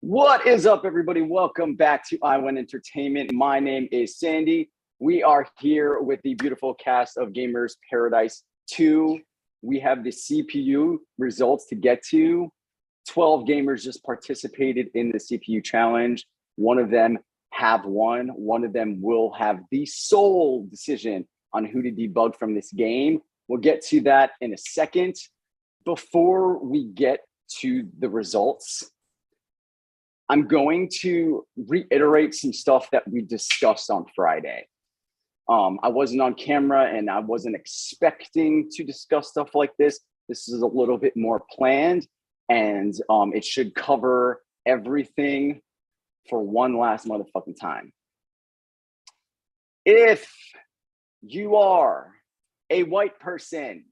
What is up, everybody? Welcome back to I1 Entertainment. My name is Sandy. We are here with the beautiful cast of Gamers Paradise 2. We have the CPU results to get to. 12 gamers just participated in the CPU challenge. One of them have won. One of them will have the sole decision on who to debug from this game. We'll get to that in a second. Before we get to the results, I'm going to reiterate some stuff that we discussed on Friday. I wasn't on camera and I wasn't expecting to discuss stuff like this. This is a little bit more planned, and it should cover everything for one last motherfucking time. If you are a white person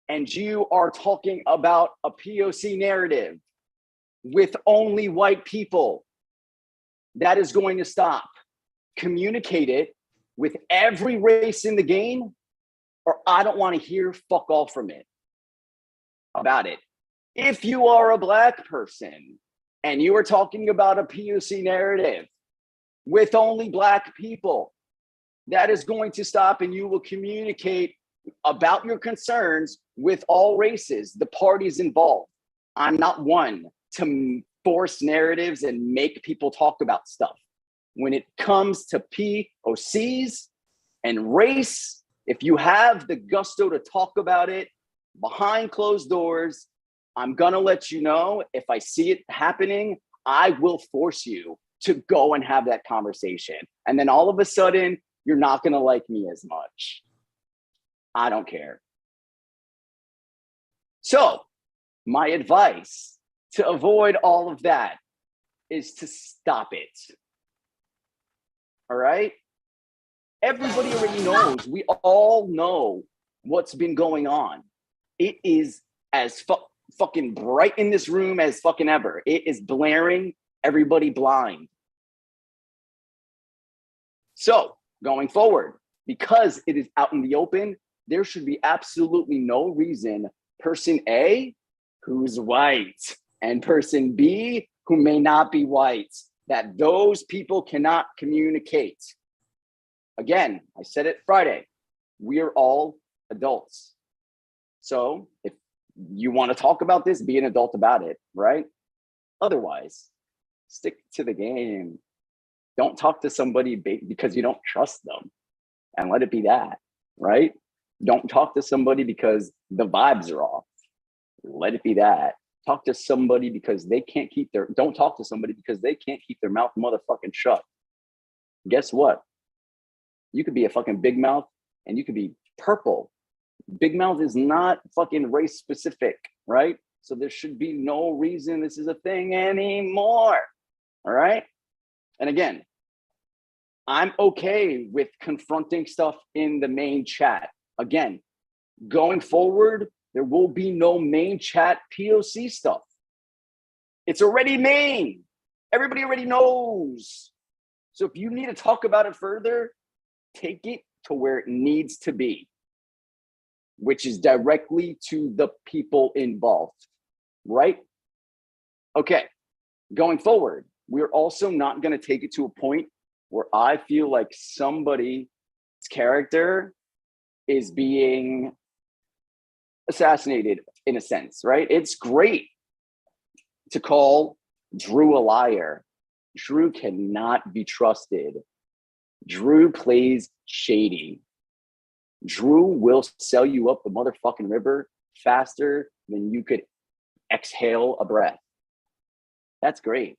and you are talking about a POC narrative with only white people, that is going to stop. Communicate it with every race in the game, or I don't want to hear fuck all from it about it. If you are a black person and you are talking about a POC narrative with only black people, that is going to stop, and you will communicate about your concerns with all races, the parties involved. I'm not one to force narratives and make people talk about stuff. When it comes to POCs and race, if you have the gusto to talk about it behind closed doors, I'm gonna let you know. If I see it happening, I will force you to go and have that conversation. And then all of a sudden, you're not gonna like me as much. I don't care. So my advice to avoid all of that is to stop it. All right? Everybody already knows. We all know what's been going on. It is as fucking bright in this room as fucking ever. It is blaring everybody blind. So going forward, because it is out in the open, there should be absolutely no reason person A, who's white, and person B, who may not be white, that those people cannot communicate. Again, I said it Friday, we are all adults. So if you want to talk about this, be an adult about it, right? Otherwise, stick to the game. Don't talk to somebody because you don't trust them, and let it be that, right? Don't talk to somebody because the vibes are off. Let it be that. Talk to somebody because they can't keep their, don't talk to somebody because they can't keep their mouth motherfucking shut. Guess what? You could be a fucking big mouth and you could be purple. Big mouth is not fucking race specific, right? So there should be no reason this is a thing anymore. All right? And again, I'm okay with confronting stuff in the main chat. Again, going forward, there will be no main chat POC stuff. It's already main. Everybody already knows. So if you need to talk about it further, take it to where it needs to be, which is directly to the people involved, right? Okay, going forward, we're also not going to take it to a point where I feel like somebody's character is being assassinated in a sense, right? It's great to call Drew a liar. Drew cannot be trusted. Drew plays shady. Drew will sell you up the motherfucking river faster than you could exhale a breath. That's great.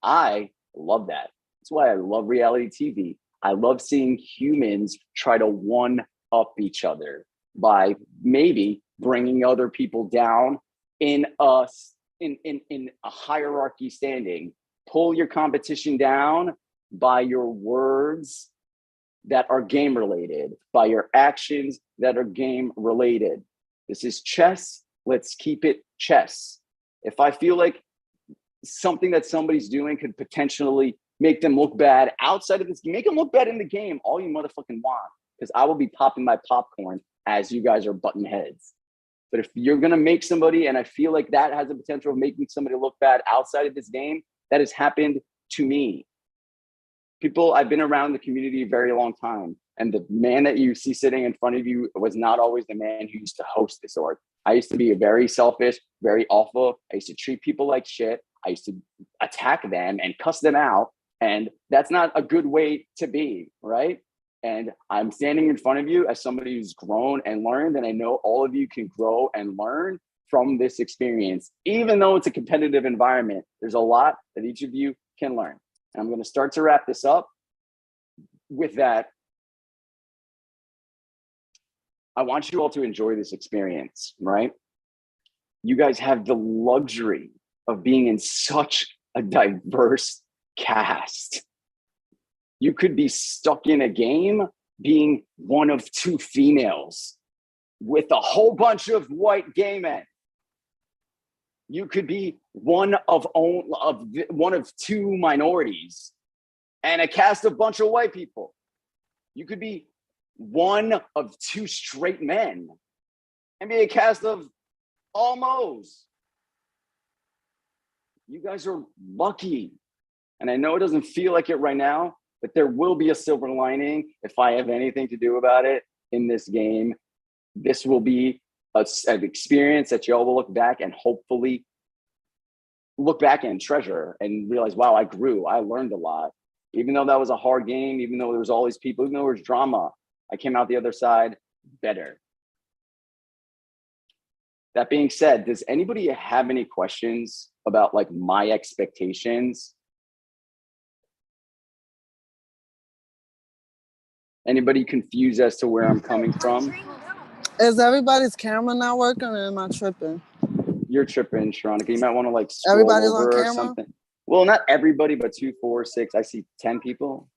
I love that. That's why I love reality TV. I love seeing humans try to one-up each other by maybe bringing other people down in a hierarchy standing. Pull your competition down by your words that are game related, by your actions that are game related. This is chess. Let's keep it chess. If I feel like something that somebody's doing could potentially make them look bad outside of this game, make them look bad in the game, all you motherfucking want, because I will be popping my popcorn as you guys are butting heads. But if you're going to make somebody, and I feel like that has the potential of making somebody look bad outside of this game, That has happened to me. People, I've been around the community a very long time, and the man that you see sitting in front of you was not always the man who used to host this org. I used to be very selfish, very awful. I used to treat people like shit. I used to attack them and cuss them out. And that's not a good way to be, right? And I'm standing in front of you as somebody who's grown and learned. And I know all of you can grow and learn from this experience. Even though it's a competitive environment, there's a lot that each of you can learn. And I'm going to start to wrap this up with that. I want you all to enjoy this experience, right? You guys have the luxury of being in such a diverse cast. You could be stuck in a game being one of two females with a whole bunch of white gay men. You could be one of two minorities and a cast of bunch of white people. You could be one of two straight men and be a cast of almost. You guys are lucky. And I know it doesn't feel like it right now, but there will be a silver lining if I have anything to do about it in this game. This will be an experience that y'all will look back and hopefully look back and treasure and realize, wow, I grew, I learned a lot. Even though that was a hard game, even though there was all these people, even though there was drama, I came out the other side better. That being said, does anybody have any questions about like my expectations? Anybody confused as to where I'm coming from? Is everybody's camera not working or am I tripping? You're tripping, Sharonica. You might want to like scroll Everybody's over on or camera? something. Well, not everybody, but 2, 4, 6. I see 10 people.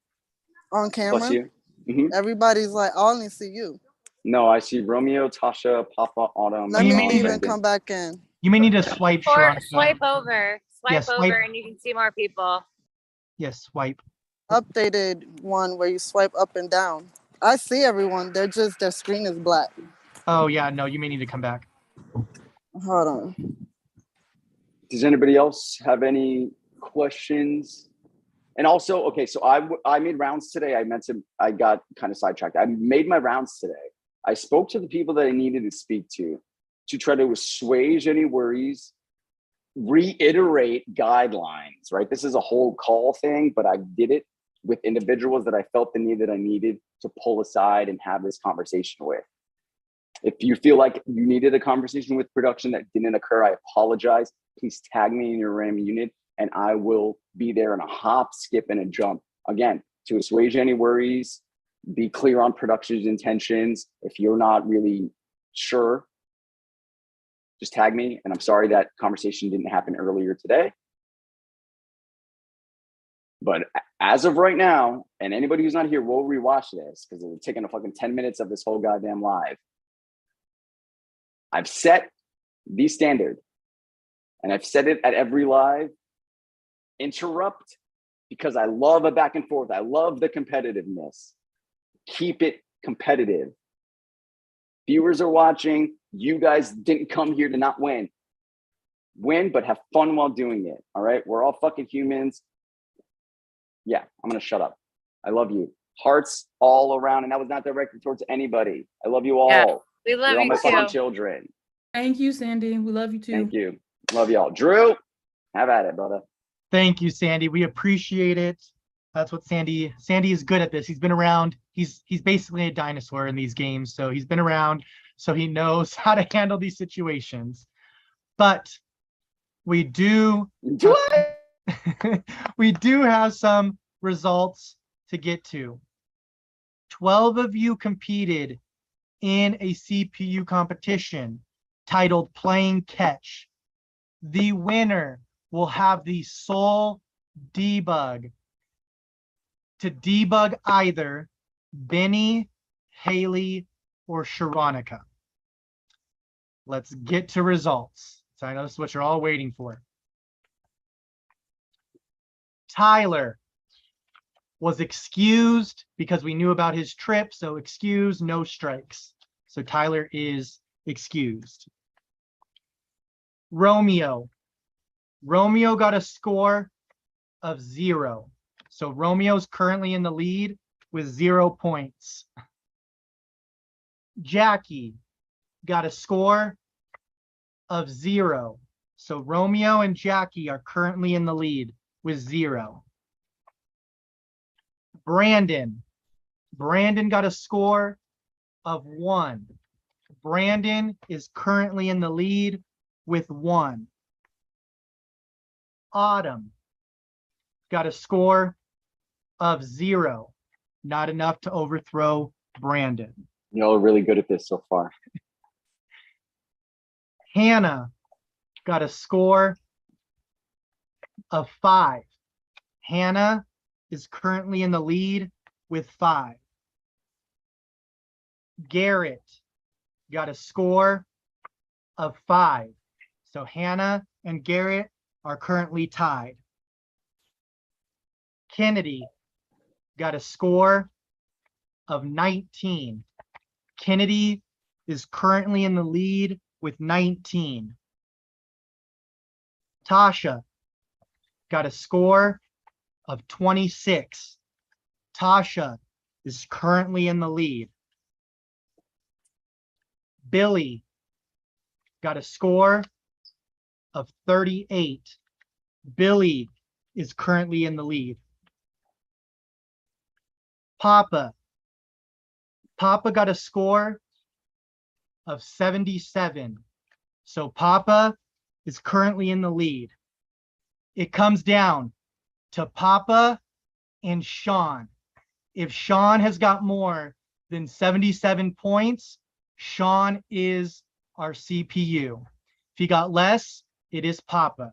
On camera? Plus you. Mm-hmm. Everybody's like, I only see you. No, I see Romeo, Tasha, Papa, Autumn. Let me leave and come back in. You may need to swipe, Or Sharonica. swipe over. Yeah, Swipe swipe. over and you can see more people. Yes, swipe. Updated one where you swipe up and down. I see everyone. They're just, their screen is black. Oh, yeah, no, you may need to come back. Hold on. Does anybody else have any questions? And also, okay, so I made rounds today. I got kind of sidetracked. I made my rounds today. I spoke to the people that I needed to speak to try to assuage any worries, reiterate guidelines, right? This is a whole call thing, but I did it with individuals that I felt the need that I needed to pull aside and have this conversation with. If you feel like you needed a conversation with production that didn't occur, I apologize. Please tag me in your random unit and I will be there in a hop, skip, and a jump. Again, to assuage any worries, be clear on production's intentions. If you're not really sure, just tag me. And I'm sorry that conversation didn't happen earlier today. But as of right now, and anybody who's not here will rewatch this because we're taking a fucking 10 minutes of this whole goddamn live. I've set the standard and I've said it at every live. Interrupt because I love a back and forth. I love the competitiveness. Keep it competitive. Viewers are watching. You guys didn't come here to not win. Win, but have fun while doing it. All right. We're all fucking humans. Yeah, I'm going to shut up. I love you. Hearts all around. And that was not directed towards anybody. I love you all. Yeah, we love You're all you my too. fucking children. Thank you, Sandy. We love you too. Thank you. Love y'all. Drew, have at it, brother. Thank you, Sandy. We appreciate it. That's what Sandy is good at this. He's been around. He's basically a dinosaur in these games. So he's been around, so he knows how to handle these situations. But we do we do have some results to get to. 12 of you competed in a CPU competition titled Playing Catch. The winner will have the sole debug to debug either Benny, Haley, or Sharonica. Let's get to results. So I know this is what you're all waiting for. Tyler was excused because we knew about his trip, so excused, no strikes. So Tyler is excused. Romeo got a score of 0. So Romeo's currently in the lead with 0 points. Jackie got a score of 0. So Romeo and Jackie are currently in the lead with 0. Brandon got a score of 1. Brandon is currently in the lead with 1. Autumn got a score of 0. Not enough to overthrow Brandon. Y'all are really good at this so far. Hannah got a score of 5. Hannah is currently in the lead with 5. Garrett got a score of 5. So Hannah and Garrett are currently tied. Kennedy got a score of 19. Kennedy is currently in the lead with 19. Tasha got a score of 26. Tasha is currently in the lead. Billy got a score of 38. Billy is currently in the lead. Papa got a score of 77. So Papa is currently in the lead. It comes down to Papa and Sean. If Sean has got more than 77 points, Sean is our CPU. If he got less, it is Papa.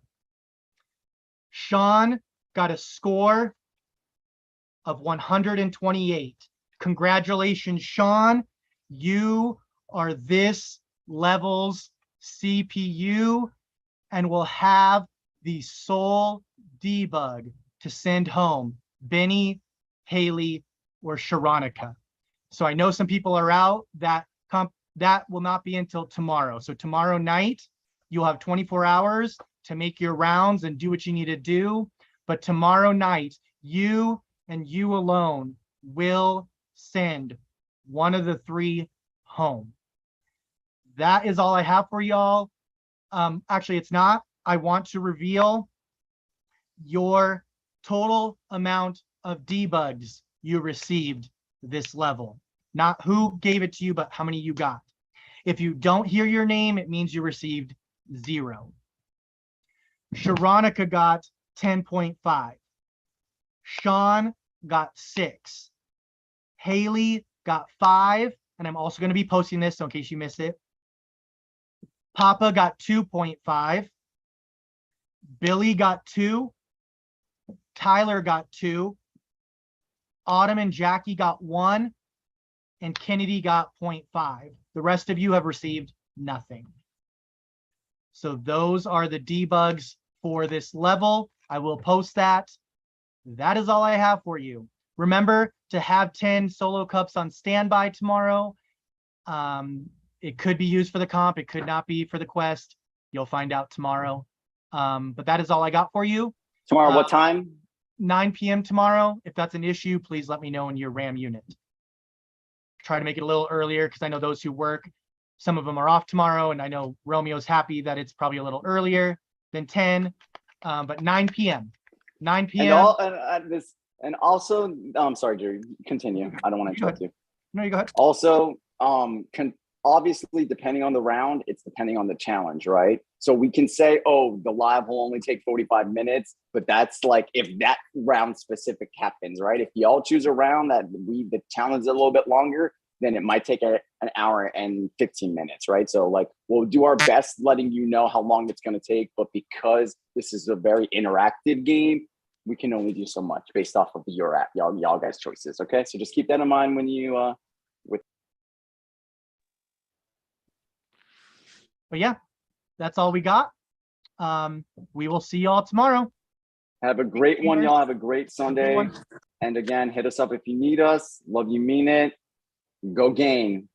Sean got a score of 128. Congratulations, Sean. You are this level's CPU and will have the sole debug to send home Benny, Haley, or Sharonica. So I know some people are out. That will not be until tomorrow. So tomorrow night, you'll have 24 hours to make your rounds and do what you need to do. But tomorrow night, you and you alone will send one of the 3 home. That is all I have for y'all. Actually, it's not. I want to reveal your total amount of debugs you received this level. Not who gave it to you, but how many you got. If you don't hear your name, it means you received 0. Sharonica got 10.5. Sean got 6. Haley got 5. And I'm also going to be posting this, so in case you miss it. Papa got 2.5. Billy got 2. Tyler got 2. Autumn and Jackie got 1. And Kennedy got 0.5. The rest of you have received nothing. So those are the debugs for this level. I will post that. That is all I have for you. Remember to have 10 solo cups on standby tomorrow. It could be used for the comp. It could not be for the quest. You'll find out tomorrow. But that is all I got for you. Tomorrow, what time? 9 p.m. tomorrow. If that's an issue, please let me know in your RAM unit. Try to make it a little earlier because I know those who work, some of them are off tomorrow, and I know Romeo's happy that it's probably a little earlier than 10, but 9 p.m. 9 p.m. And also, I'm sorry, Jerry, continue. I don't want to interrupt you. No, you go ahead. Also, obviously, depending on the round, it's depending on the challenge, right? So we can say, oh, the live will only take 45 minutes, but that's like if that round specific happens, right? If y'all choose a round that the challenge is a little bit longer, then it might take an hour and 15 minutes, right? So like we'll do our best letting you know how long it's going to take, but because this is a very interactive game, we can only do so much based off of y'all guys' choices. Okay, so just keep that in mind when you But yeah, that's all we got. We will see y'all tomorrow. have a great one, y'all. Have a great Sunday. And again, hit us up if you need us. Love you, mean it. Go game.